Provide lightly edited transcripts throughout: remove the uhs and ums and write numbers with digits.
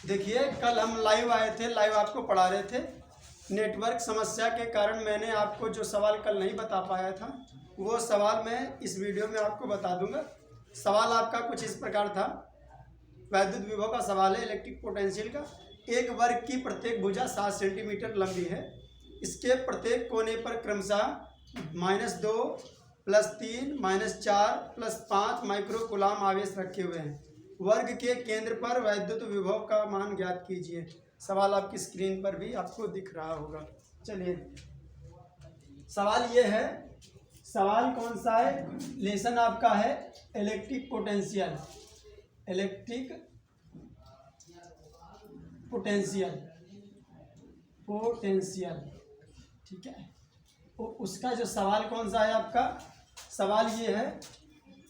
देखिए, कल हम लाइव आए थे, लाइव आपको पढ़ा रहे थे। नेटवर्क समस्या के कारण मैंने आपको जो सवाल कल नहीं बता पाया था वो सवाल मैं इस वीडियो में आपको बता दूंगा। सवाल आपका कुछ इस प्रकार था। वैद्युत विभव का सवाल है, इलेक्ट्रिक पोटेंशियल का। एक वर्ग की प्रत्येक भुजा 7 सेंटीमीटर लंबी है। इसके प्रत्येक कोने पर क्रमशः -2 +3 -4 +5 माइक्रो कूलाम आवेश रखे हुए हैं। वर्ग के केंद्र पर वैद्युत विभव का मान ज्ञात कीजिए। सवाल आपकी स्क्रीन पर भी आपको दिख रहा होगा। चलिए, सवाल ये है। सवाल कौन सा है? लेसन आपका है electric potential. Electric potential potential ठीक है। तो उसका जो सवाल कौन सा है आपका? सवाल ये है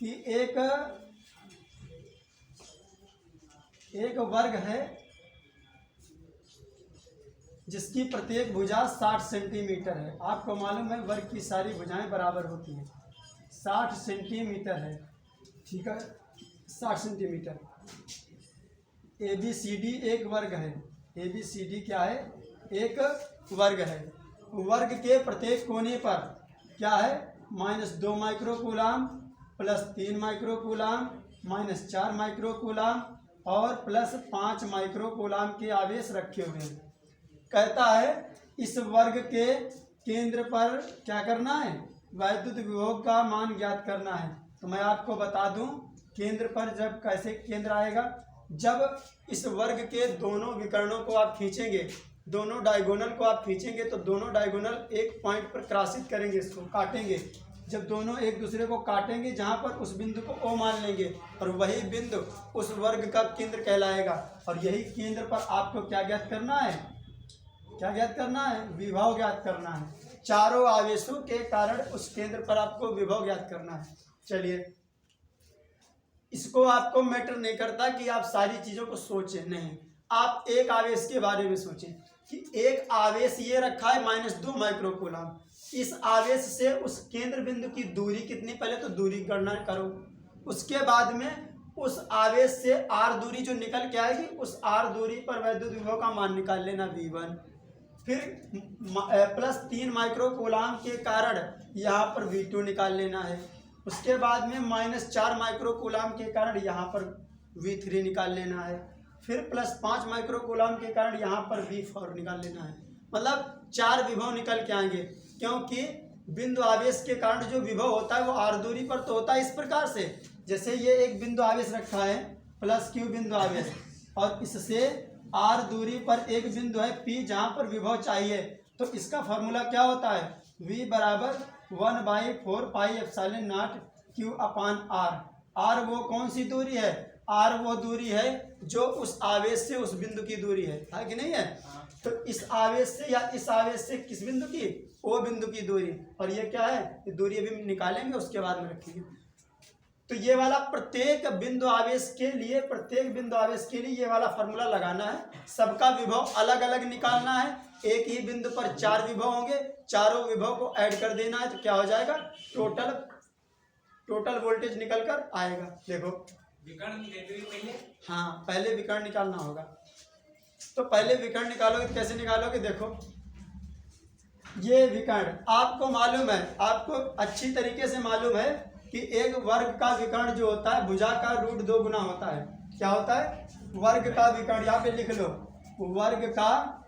कि एक वर्ग है जिसकी प्रत्येक भुजा 60 सेंटीमीटर है। आपको मालूम है वर्ग की सारी भुजाएं बराबर होती हैं। 60 सेंटीमीटर है, ठीक है, 60 सेंटीमीटर। ABCD एक वर्ग है। ABCD क्या है? एक वर्ग है। वर्ग के प्रत्येक कोने पर क्या है? -2 micro coulomb +3 micro coulomb -4 micro coulomb और +5 माइक्रो कूलाम के आवेश रखे हुए हैं। कहता है इस वर्ग के केंद्र पर क्या करना है? वैद्युत विभव का मान ज्ञात करना है। तो मैं आपको बता दूं, केंद्र पर जब कैसे केंद्र आएगा? जब इस वर्ग के दोनों विकर्णों को आप खींचेंगे, दोनों डायगोनल को आप खींचेंगे तो दोनों डायगोनल एक पॉइंट पर क्रॉसित करेंगे, इसको काटेंगे। जब दोनों एक दूसरे को काटेंगे, जहाँ पर उस बिंदु को O मान लेंगे और वही बिंदु उस वर्ग का केंद्र कहलाएगा। और यही केंद्र पर आपको क्या ज्ञात करना है? क्या ज्ञात करना है? विभव ज्ञात करना है। चारों आवेशों के कारण उस केंद्र पर आपको विभव ज्ञात करना है। चलिए, इसको आपको मैटर नहीं करता कि आप सारी चीज़ों को सोचें, नहीं, आप एक आवेश के बारे में सोचें कि एक आवेश ये रखा है -2 माइक्रो कूलाम। इस आवेश से उस केंद्र बिंदु की दूरी कितनी? पहले तो दूरी गणना करो। उसके बाद में उस आवेश से r दूरी जो निकल के आएगी, उस r दूरी पर वैद्युत विभव का मान निकाल लेना V1। फिर +3 माइक्रो कूलाम के कारण यहाँ पर V2 निकाल लेना है। उसके बाद में -4 माइक्रो कूलाम के कारण यहाँ पर V3 निकाल लेना है। फिर +5 माइक्रो कूलाम के कारण यहाँ पर V4 निकाल लेना है। मतलब 4 विभव निकल के आएंगे, क्योंकि बिंदु आवेश के कारण जो विभव होता है वो r दूरी पर तो होता है। इस प्रकार से, जैसे ये एक बिंदु आवेश रखा है +Q बिंदु आवेश, और इससे r दूरी पर एक बिंदु है P जहाँ पर विभव चाहिए। तो इसका फॉर्मूला क्या होता है? V = 1/4 πε0 Q/r। r वो कौन सी दूरी है? r वो दूरी है जो उस आवेश से उस बिंदु की दूरी है कि नहीं है? तो इस आवेश से या इस आवेश से किस बिंदु की? O बिंदु की दूरी। और ये क्या है? ये दूरी अभी निकालेंगे, उसके बाद में रखेंगे। तो ये वाला प्रत्येक बिंदु आवेश के लिए ये वाला फॉर्मूला लगाना है। सबका विभव अलग अलग निकालना है। एक ही बिंदु पर 4 विभव होंगे, चारों विभव को ऐड कर देना है। तो क्या हो जाएगा? टोटल वोल्टेज निकल कर आएगा। देखो, विकर्ण पहले, हाँ, पहले विकर्ण निकालना होगा। तो पहले विकर्ण निकालोगे तो कैसे निकालोगे? देखो, ये विकर्ण आपको मालूम है, आपको अच्छी तरीके से मालूम है कि एक वर्ग का विकर्ण जो होता है भुजा का √2 गुना होता है। क्या होता है? वर्ग का विकर्ण, यहाँ पे लिख लो, वर्ग का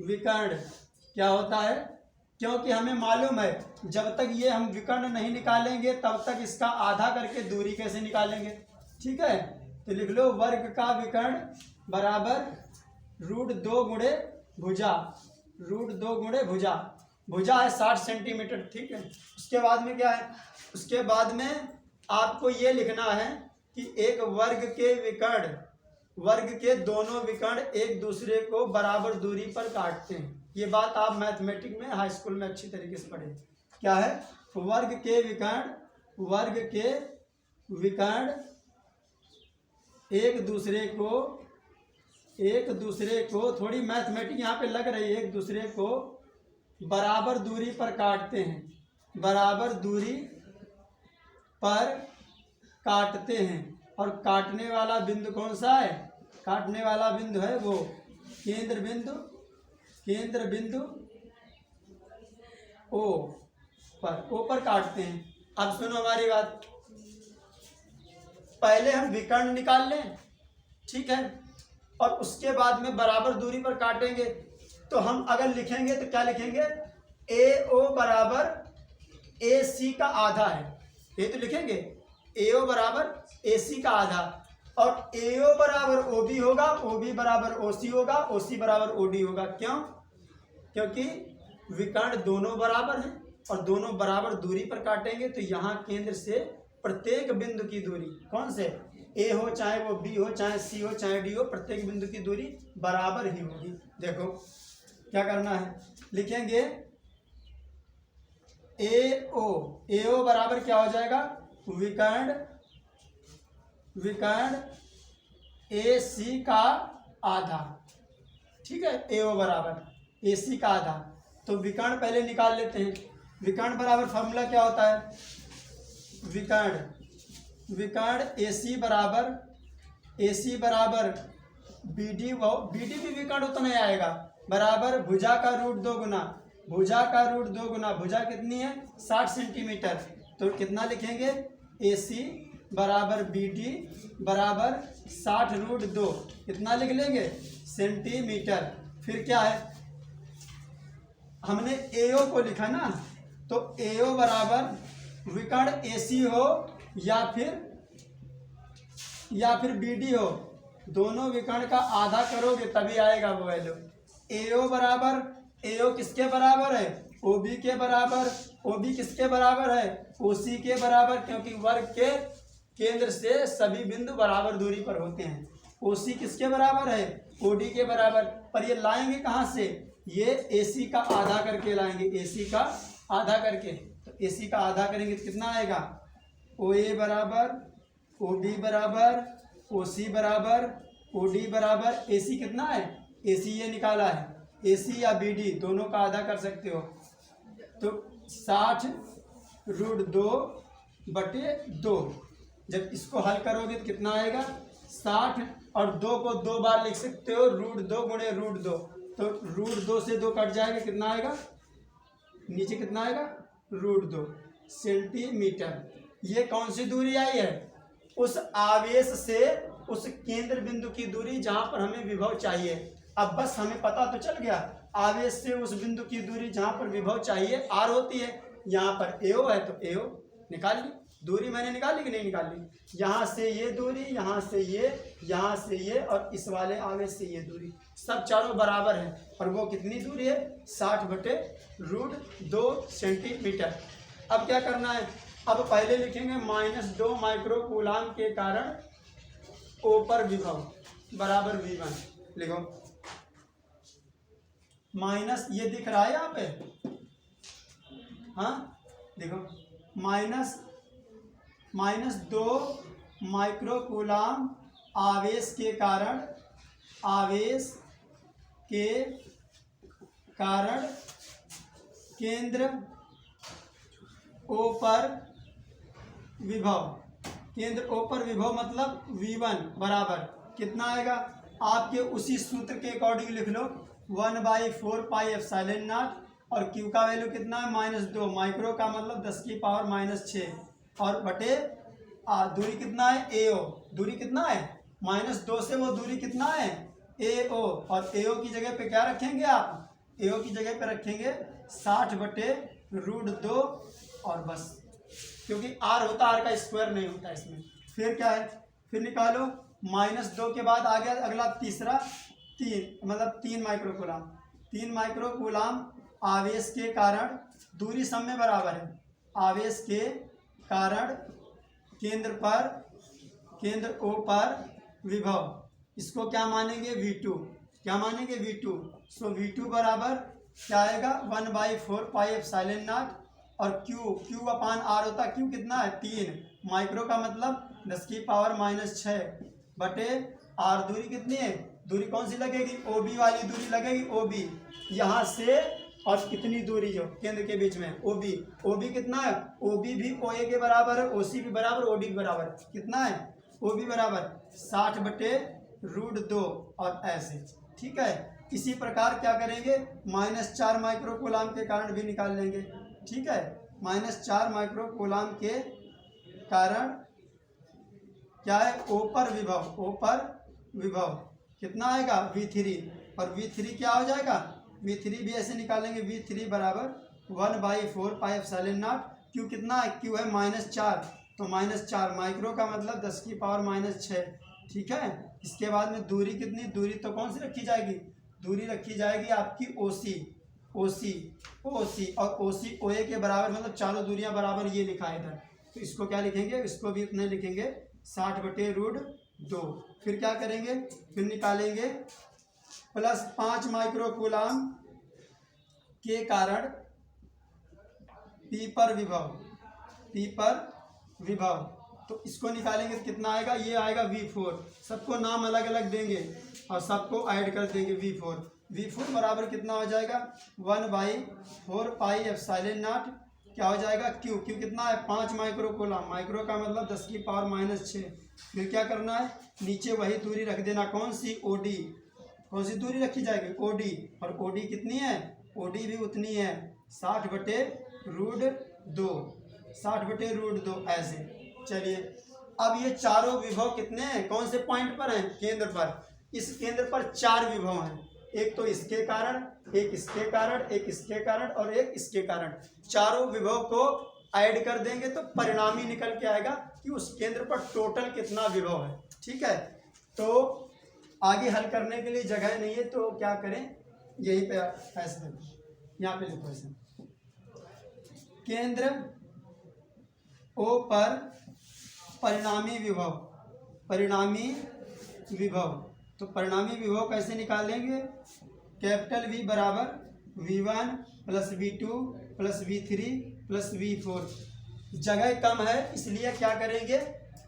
विकर्ण क्या होता है? क्योंकि हमें मालूम है जब तक ये हम विकर्ण नहीं निकालेंगे तब तक इसका आधा करके दूरी कैसे निकालेंगे? ठीक है, तो लिख लो वर्ग का विकर्ण बराबर √2 गुणे भुजा। √2 गुणे भुजा। भुजा है 60 सेंटीमीटर, ठीक है। उसके बाद में क्या है? उसके बाद में आपको ये लिखना है कि एक वर्ग के दोनों विकर्ण एक दूसरे को बराबर दूरी पर काटते हैं। ये बात आप मैथमेटिक्स में हाई स्कूल में अच्छी तरीके से पढ़े। क्या है? वर्ग के विकर्ण एक दूसरे को थोड़ी मैथमेटिक्स यहाँ पे लग रही है, एक दूसरे को बराबर दूरी पर काटते हैं। बराबर दूरी पर काटते हैं। और काटने वाला बिंदु कौन सा है? काटने वाला बिंदु है वो केंद्र बिंदु ओ पर काटते हैं। अब सुनो हमारी बात, पहले हम विकर्ण निकाल लें, ठीक है, और उसके बाद में बराबर दूरी पर काटेंगे। तो हम अगर लिखेंगे तो क्या लिखेंगे? AO बराबर AC का आधा है, ये तो लिखेंगे AO बराबर AC का आधा, और AO बराबर OB होगा, OB बराबर OC होगा, OC बराबर OD होगा। क्यों? क्योंकि विकर्ण दोनों बराबर हैं और दोनों बराबर दूरी पर काटेंगे। तो यहाँ केंद्र से प्रत्येक बिंदु की दूरी कौन से, A हो चाहे वो B हो चाहे C हो चाहे D हो, प्रत्येक बिंदु की दूरी बराबर ही होगी। देखो क्या करना है, लिखेंगे AO बराबर क्या हो जाएगा? विकर्ण AC का आधा, ठीक है, AO बराबर AC का आधा। तो विकर्ण पहले निकाल लेते हैं। विकर्ण बराबर फॉर्मूला क्या होता है? विकर्ण AC बराबर BD भी विकर्ण उतना ही आएगा, बराबर भुजा का रूट 2 गुना, भुजा कितनी है? 60 सेंटीमीटर। तो कितना लिखेंगे? AC बराबर BD बराबर 60√2, कितना लिख लेंगे? सेंटीमीटर। फिर क्या है, हमने AO को लिखा ना, तो AO बराबर विकर्ण AC हो या फिर BD हो, दोनों विकर्ण का आधा करोगे तभी आएगा वो वैल्यू। AO किसके बराबर है? OB के बराबर। OB किसके बराबर है? OC के बराबर, क्योंकि वर्ग के केंद्र से सभी बिंदु बराबर दूरी पर होते हैं। OC किसके बराबर है? OD के बराबर। पर ये लाएंगे कहाँ से? ये AC का आधा करके लाएंगे, AC का आधा करके। तो AC का आधा करेंगे तो कितना आएगा? OA बराबर, OB बराबर, OC बराबर, OD बराबर, AC कितना है? AC ये निकाला है, AC या BD दोनों का आधा कर सकते हो। तो 60√2/2। जब इसको हल करोगे तो कितना आएगा? 60, और 2 को 2 बार लिख सकते हो, √2 गुणे √2। तो √2 से 2 कट जाएगा, कितना आएगा? नीचे कितना आएगा? √2 सेंटीमीटर। ये कौन सी दूरी आई है? उस आवेश से उस केंद्र बिंदु की दूरी जहां पर हमें विभव चाहिए। अब बस हमें पता तो चल गया, आवेश से उस बिंदु की दूरी जहां पर विभव चाहिए R होती है। यहाँ पर AO है तो AO निकाल ली, दूरी मैंने निकाली कि नहीं निकाली? यहाँ से ये दूरी, यहाँ से ये और इस वाले आवेश से ये दूरी, सब चारों बराबर है। और वो कितनी दूरी है? 60/√2 सेंटीमीटर। अब क्या करना है? अब पहले लिखेंगे -2 माइक्रो कूलाम के कारण O पर विभव बराबर V1। लिखो माइनस, ये दिख रहा है यहाँ पे, हाँ देखो, -2 माइक्रो कूलाम आवेश के कारण केंद्र O पर विभव मतलब V1 बराबर कितना आएगा? आपके उसी सूत्र के अकॉर्डिंग लिख लो, 1/4πε0, और Q का वैल्यू कितना है? -2, माइक्रो का मतलब 10⁻⁻6, और बटे दूरी कितना है? AO, दूरी कितना है? -2 से वो दूरी कितना है? AO, और AO की जगह पे क्या रखेंगे आप? AO की जगह पे रखेंगे 60/√2, और बस, क्योंकि R होता, R का स्क्वायर नहीं होता इसमें। फिर क्या है? फिर निकालो, -2 के बाद आ गया अगला तीसरा, 3 माइक्रो कूलाम। 3 माइक्रो कूलाम आवेश के कारण, दूरी सब में बराबर है, आवेश के कारण केंद्र O पर विभव, इसको क्या मानेंगे? V2। क्या मानेंगे? V2। सो V2 बराबर क्या आएगा? 1/4πε0, और Q/R होता, Q कितना है? 3, माइक्रो का मतलब 10⁻⁻6 बटे R। दूरी कितनी है? दूरी कौन सी लगेगी? OB वाली दूरी लगेगी, OB यहाँ से, और कितनी दूरी जो केंद्र के बीच में OB कितना है? OB भी OA के बराबर है, OC भी बराबर, OD के बराबर, कितना है? वो भी बराबर 60/√2 और ऐसे। ठीक है, इसी प्रकार क्या करेंगे, -4 माइक्रो कूलाम के कारण भी निकाल लेंगे। ठीक है, -4 माइक्रो कूलाम के कारण क्या है, ओ पर विभव कितना आएगा V3, और V3 क्या हो जाएगा, V3 भी ऐसे निकालेंगे, V3 बराबर 1/4 पाई एप्सिलॉन नॉट। क्यू कितना है, क्यू है -4, तो -4 माइक्रो का मतलब 10⁻⁶। ठीक है, इसके बाद में दूरी कितनी, दूरी तो कौन सी रखी जाएगी, दूरी रखी जाएगी आपकी OC, और OC OA के बराबर, मतलब चारों दूरियां बराबर, ये लिखा है इधर। तो इसको क्या लिखेंगे, इसको भी उतने लिखेंगे 60/√2। फिर क्या करेंगे, फिर निकालेंगे +5 माइक्रो कूलाम के कारण P पर विभव, तो इसको निकालेंगे तो कितना आएगा, ये आएगा V4। सबको नाम अलग अलग देंगे और सबको ऐड कर देंगे। V4 बराबर कितना हो जाएगा, 1/4 पाई एप्सिलॉन नॉट, क्या हो जाएगा, Q कितना है, 5 माइक्रो कूलाम, माइक्रो का मतलब 10⁻⁶। फिर क्या करना है, नीचे वही दूरी रख देना, कौन सी, OD, कौन सी दूरी रखी जाएगी, OD, और OD कितनी है, OD भी उतनी है 60/√2 ऐसे। चलिए, अब ये चारों विभव कितने हैं, कौन से पॉइंट पर हैं, केंद्र पर। इस केंद्र पर 4 विभव हैं, एक तो इसके कारण, एक इसके कारण, एक इसके कारण और एक इसके कारण। चारों विभव को ऐड कर देंगे तो परिणामी निकल के आएगा कि उस केंद्र पर टोटल कितना विभव है। ठीक है, तो आगे हल करने के लिए जगह नहीं है, तो क्या करें, यहीं पे ऐसे यहाँ पे लिखो ऐसे, केंद्र O पर परिणामी विभव, तो परिणामी विभव कैसे निकालेंगे, कैपिटल V बराबर V1 + V2 + V3 + V4। जगह कम है इसलिए क्या करेंगे,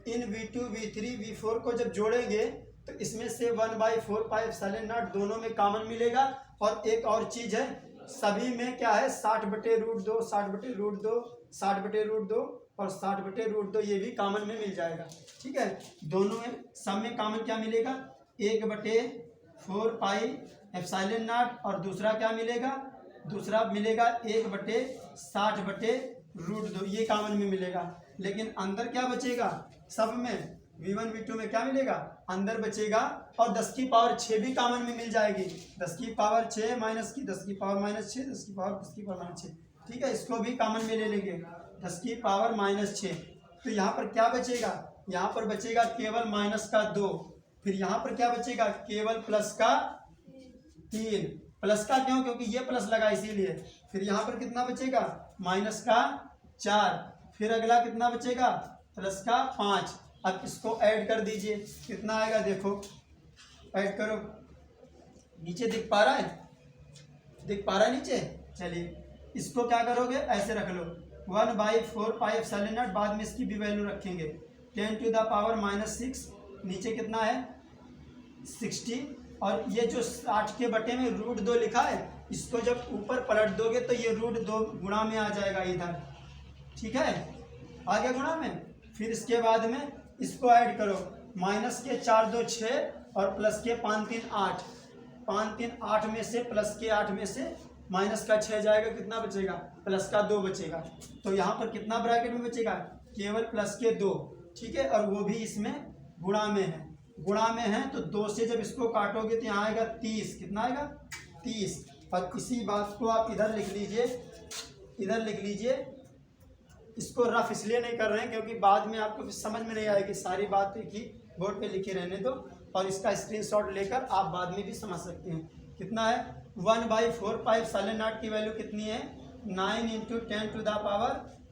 इन V2 V3 V4 को जब जोड़ेंगे तो इसमें से 1/4 पाई एप्सिलॉन नॉट दोनों में कॉमन मिलेगा। और एक और चीज़ है, सभी में क्या है, 60/√2 60/√2 और 60/√2 ये भी कॉमन में मिल जाएगा। ठीक है, दोनों में सब में कॉमन क्या मिलेगा, 1/4 पाई एप्सिलॉन नॉट, और दूसरा क्या मिलेगा, दूसरा मिलेगा 1/60/√2, ये कॉमन में मिलेगा। लेकिन अंदर क्या बचेगा, सब में V1 V2 में क्या मिलेगा, अंदर बचेगा, और 10⁻⁶ भी कॉमन में मिल जाएगी, 10⁻⁶ माइनस की 10⁻⁻⁶, 10⁻⁻⁶। ठीक है, इसको भी कॉमन में ले लेंगे, 10⁻⁻⁶। तो यहाँ पर क्या बचेगा, यहाँ पर बचेगा केवल -2, फिर यहाँ पर क्या बचेगा, केवल +3, प्लस का क्यों, क्योंकि ये प्लस लगा इसीलिए। फिर यहाँ पर कितना बचेगा, -4, फिर अगला कितना बचेगा, +5। अब इसको ऐड कर दीजिए, कितना आएगा, देखो ऐड करो, नीचे दिख पा रहा है नीचे। चलिए, इसको क्या करोगे, ऐसे रख लो, 1/4 पाई एप्सिलॉन नॉट, बाद में इसकी भी वैल्यू रखेंगे, 10⁻⁻�6, नीचे कितना है 60, और ये जो 60 के बटे में √2 लिखा है, इसको जब ऊपर पलट दोगे तो ये √2 गुणा में आ जाएगा इधर। ठीक है, आ गया गुणा में। फिर इसके बाद में इसको ऐड करो, माइनस के 4 2 6 और प्लस के 5 3 8, 5 3 8 में से प्लस के 8 में से माइनस का 6 जाएगा, कितना बचेगा, प्लस का 2 बचेगा। तो यहाँ पर कितना ब्रैकेट में बचेगा, केवल प्लस के 2। ठीक है, और वो भी इसमें गुणा में है, तो 2 से जब इसको काटोगे तो यहाँ आएगा 30, कितना आएगा 30। और इसी बात को आप इधर लिख लीजिए, इसको रफ इसलिए नहीं कर रहे हैं क्योंकि बाद में आपको समझ में नहीं आएगी, सारी बात ही बोर्ड पे लिखे रहने दो, और इसका स्क्रीनशॉट लेकर आप बाद में भी समझ सकते हैं। कितना है, 1/4 पाई एप्सिलॉन नॉट की वैल्यू कितनी है, 9 ×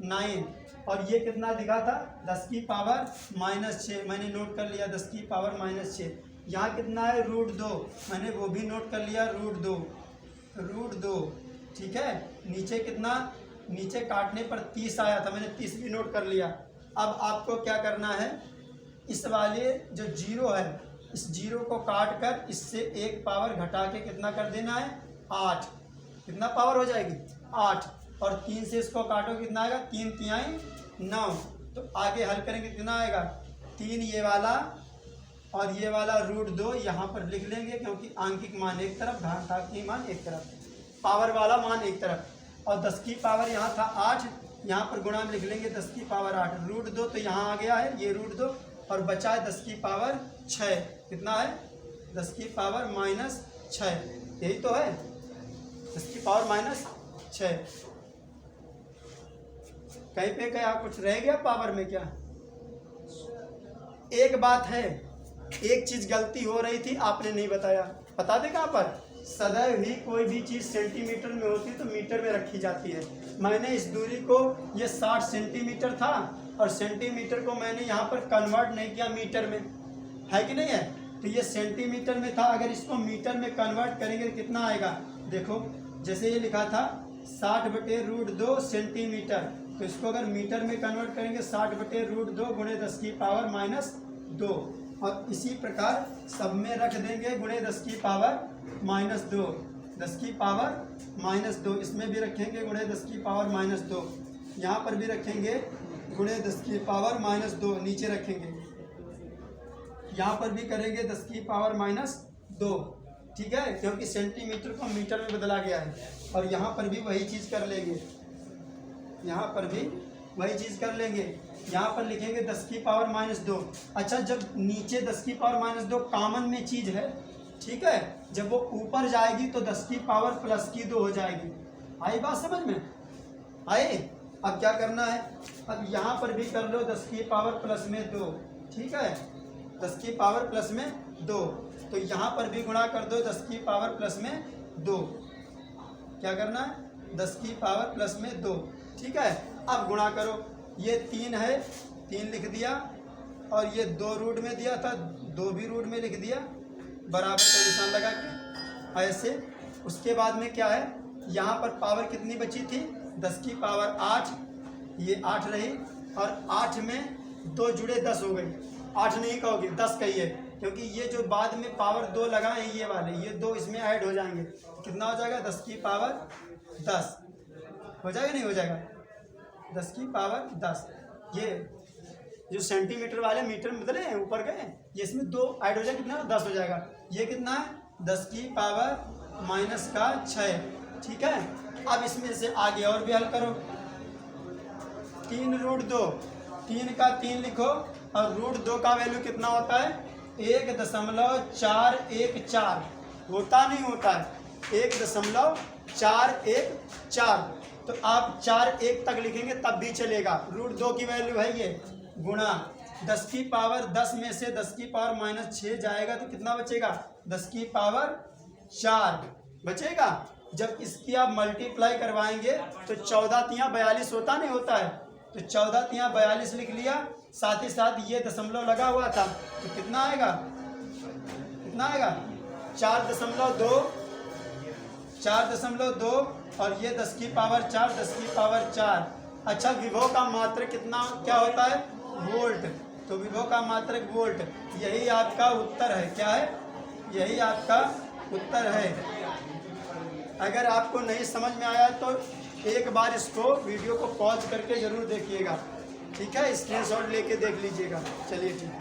10⁻⁹, और ये कितना दिखा था, 10⁻⁻6, मैंने नोट कर लिया 10⁻⁻6। यहाँ कितना है, √2, मैंने वो भी नोट कर लिया, √2। ठीक है, नीचे कितना, नीचे काटने पर 30 आया था, मैंने 30 भी नोट कर लिया। अब आपको क्या करना है, इस वाले जो 0 है, इस 0 को काट कर इससे 1 पावर घटा के कितना कर देना है, 8। कितना पावर हो जाएगी, 8, और 3 से इसको काटो, कितना आएगा, 3 × 3 = 9। तो आगे हल करेंगे, कितना आएगा, 3 ये वाला और ये वाला √2 यहाँ पर लिख लेंगे, क्योंकि आंकिक मान एक तरफ, घातांकीय मान एक तरफ, पावर वाला मान एक तरफ। और 10 की पावर यहाँ था 8, यहाँ पर गुणा में लिख लेंगे 10 की पावर 8, √2 तो यहाँ आ गया है ये √2, और बचा है 10 की पावर 6। कितना है? 10 की पावर -6, यही तो है, 10 की पावर -6। कहीं पे क्या कुछ रह गया पावर में क्या? एक बात है, एक चीज गलती हो रही थी, आपने नहीं बताया, बता दे कहाँ पर। सदैव ही कोई भी चीज सेंटीमीटर में होती है तो मीटर में रखी जाती है। मैंने इस दूरी को, ये 60 सेंटीमीटर था, और सेंटीमीटर को मैंने यहाँ पर कन्वर्ट नहीं किया मीटर में, है कि नहीं है? तो ये सेंटीमीटर में था, अगर इसको मीटर में कन्वर्ट करेंगे तो कितना आएगा? देखो, जैसे ये लिखा था 60/√2 सेंटीमीटर, तो इसको अगर मीटर में कन्वर्ट करेंगे 60/√2 गुणे 10 की पावर -2, और इसी प्रकार सब में रख देंगे गुणे 10 की पावर -2, 10 की पावर -2, इसमें भी रखेंगे गुणे 10 की पावर -2, यहाँ पर भी रखेंगे गुणे 10 की पावर -2, नीचे रखेंगे, यहाँ पर भी करेंगे 10 की पावर -2, ठीक है, क्योंकि सेंटीमीटर को मीटर में बदला गया है। और यहाँ पर भी वही चीज़ कर लेंगे, यहाँ पर भी वही चीज़ कर लेंगे, यहाँ पर लिखेंगे 10 की पावर -2। अच्छा, जब नीचे 10 की पावर -2 कॉमन में चीज़ है, ठीक है, जब वो ऊपर जाएगी तो 10 की पावर +2 हो जाएगी। आई बात समझ में? आए? अब क्या करना है, अब यहाँ पर भी कर लो 10 की पावर +2, ठीक है, 10 की पावर +2, तो यहाँ पर भी गुणा कर दो 10 की पावर +2। क्या करना है? 10 की पावर +2, ठीक है। अब गुणा करो, ये 3 है, 3 लिख दिया, और ये 2 रूट में दिया था, 2 भी रूट में लिख दिया, बराबर का निशान लगा के ऐसे। उसके बाद में क्या है, यहाँ पर पावर कितनी बची थी? 10 की पावर 8, ये 8 रही, और 8 में 2 जुड़े 10 हो गई। 8 नहीं कहोगे, 10 कहिए, क्योंकि ये जो बाद में पावर 2 लगाए हैं ये वाले, ये 2 इसमें ऐड हो जाएंगे, कितना हो जाएगा? 10 की पावर 10 हो जाएगा, नहीं हो जाएगा? 10 की पावर 10, ये जो सेंटीमीटर वाले मीटर में बदले हैं ऊपर गए, ये इसमें 2 ऐड हो जाएगा, कितना? 10 हो जाएगा। ये कितना है? 10 की पावर -6, ठीक है। अब इसमें से आगे और भी हल करो, 3√2, 3 का 3 लिखो, और √2 का वैल्यू कितना होता है? 1.414 होता, नहीं होता है? 1.414, तो आप 4 तक लिखेंगे तब भी चलेगा। √2 की वैल्यू है ये, गुणा 10 की पावर 10 में से 10 की पावर -6 जाएगा तो कितना बचेगा? 10 की पावर 4 बचेगा। जब इसकी आप मल्टीप्लाई करवाएंगे तो 14 तियाँ 42 होता, नहीं होता है? तो 14 तियाँ 42 लिख लिया, साथ ही साथ ये दशमलव लगा हुआ था, तो कितना आएगा? कितना आएगा? 4.2, और ये 10 की पावर 4, 10 की पावर 4। अच्छा, विभव का मात्रक कितना क्या होता है? वोल्ट, तो विभव का मात्रक वोल्ट। यही आपका उत्तर है, क्या है? यही आपका उत्तर है। अगर आपको नहीं समझ में आया तो एक बार इसको वीडियो को पॉज करके ज़रूर देखिएगा, ठीक है, स्क्रीनशॉट लेके देख लीजिएगा। चलिए ठीक है।